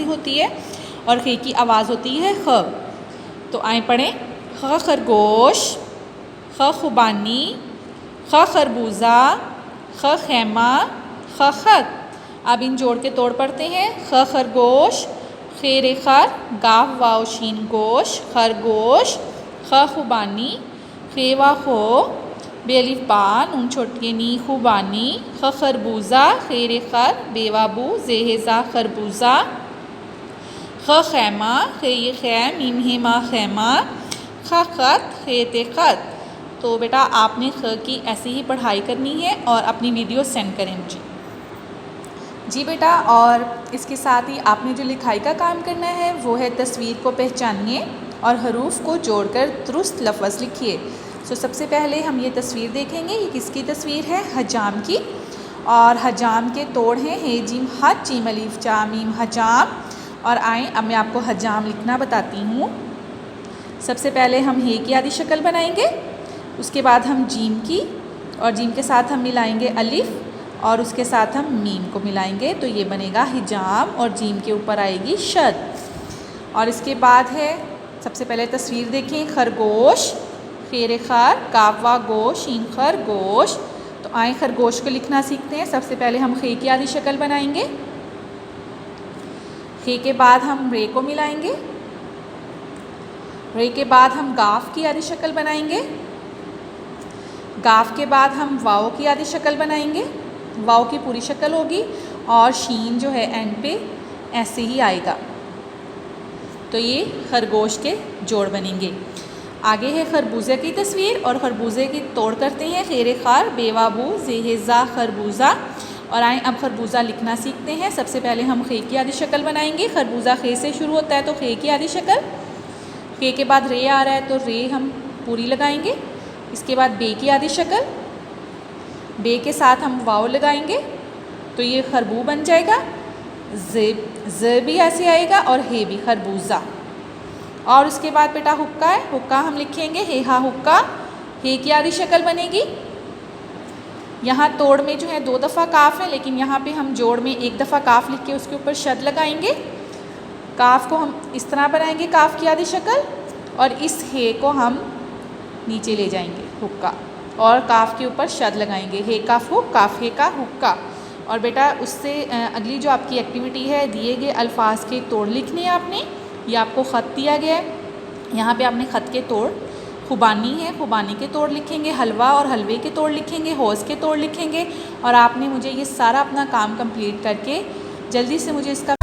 होती है और खे की आवाज़ होती है ख। तो आए पढ़ें, ख खरगोश, ख खुबानी, ख खरबूजा, ख खैमा, ख खत। अब इन जोड़ के तोड़ पढ़ते हैं। ख खरगोश, खेर खर, गाफ वाव शीन गोश, खरगोश। ख खुबानी, खे वा खो, बेलिफ बा नून छोटी नी खुबानी। ख खरबूजा, खेर खर, बेवाबू जेहेजा खरबूजा। ख खैमा, खे खै मीम हे मा खैमा। ख खत, खे ते खत। तो बेटा आपने ख की ऐसी ही पढ़ाई करनी है और अपनी वीडियो सेंड करें जी बेटा। और इसके साथ ही आपने जो लिखाई का काम करना है वो है तस्वीर को पहचानिए और हरूफ को जोड़कर दुरुस्त लफ्ज़ लिखिए। तो सबसे पहले हम ये तस्वीर देखेंगे। ये किसकी तस्वीर है? हजाम की। और हजाम के तोड़ हैं हे जिम हज जिम अलीफ चा मीम हजाम। और आए अब मैं आपको हजाम लिखना बताती हूँ। सबसे पहले हम हे की आधी शक्ल बनाएंगे, उसके बाद हम जीम की, और जीम के साथ हम मिलाएंगे अलिफ और उसके साथ हम मीम को मिलाएंगे तो ये बनेगा हिजाम और जीम के ऊपर आएगी शद। और इसके बाद है, सबसे पहले तस्वीर देखें, खरगोश, खेर खर, काफ वा गोश, शीन खर गोश। तो आए खरगोश को लिखना सीखते हैं। सबसे पहले हम खे की आधी शक्ल बनाएंगे, खे के बाद हम रे को मिलाएंगे, रे के बाद हम गाफ की आधी शक्ल बनाएंगे, गाफ के बाद हम वाव की आधी शक्ल बनाएंगे, वाव की पूरी शक्ल होगी और शीन जो है एंड पे ऐसे ही आएगा। तो ये खरगोश के जोड़ बनेंगे। आगे है खरबूजे की तस्वीर और खरबूजे की तोड़ करते हैं। खेर खार, बेवाबू जेहेजा खरबूजा। और आए अब खरबूजा लिखना सीखते हैं। सबसे पहले हम खे की आधी शक्ल बनाएंगे। खरबूजा खे से शुरू होता है तो खे की आधी शक्ल, खे के बाद रे आ रहा है तो रे हम पूरी लगाएंगे। इसके बाद बे की आधी शक्ल, बे के साथ हम वाव लगाएंगे तो ये खरबू बन जाएगा। ज भी ऐसे आएगा और हे भी खरबूजा। और उसके बाद बेटा हुक्का है, हुक्का हम लिखेंगे हे हा हुक्का, हे की आधी शक्ल बनेगी। यहाँ तोड़ में जो है 2 दफ़ा काफ है, लेकिन यहाँ पे हम जोड़ में 1 दफ़ा काफ लिख के उसके ऊपर शद लगाएंगे। काफ को हम इस तरह बनाएंगे, काफ की आधी शक्ल, और इस हे को हम नीचे ले जाएंगे हुक्का, और काफ के ऊपर शद लगाएंगे। हे काफ हुक, काफ हे का हुक्का। और बेटा उससे अगली जो आपकी एक्टिविटी है, दिए गए अल्फाज के तोड़ लिखने हैं आपने। ये आपको ख़त दिया गया है, यहाँ पे आपने ख़त के तोड़, खुबानी है खुबानी के तोड़ लिखेंगे, हलवा और हलवे के तोड़ लिखेंगे, हौज़ के तोड़ लिखेंगे। और आपने मुझे ये सारा अपना काम कंप्लीट करके जल्दी से मुझे इसका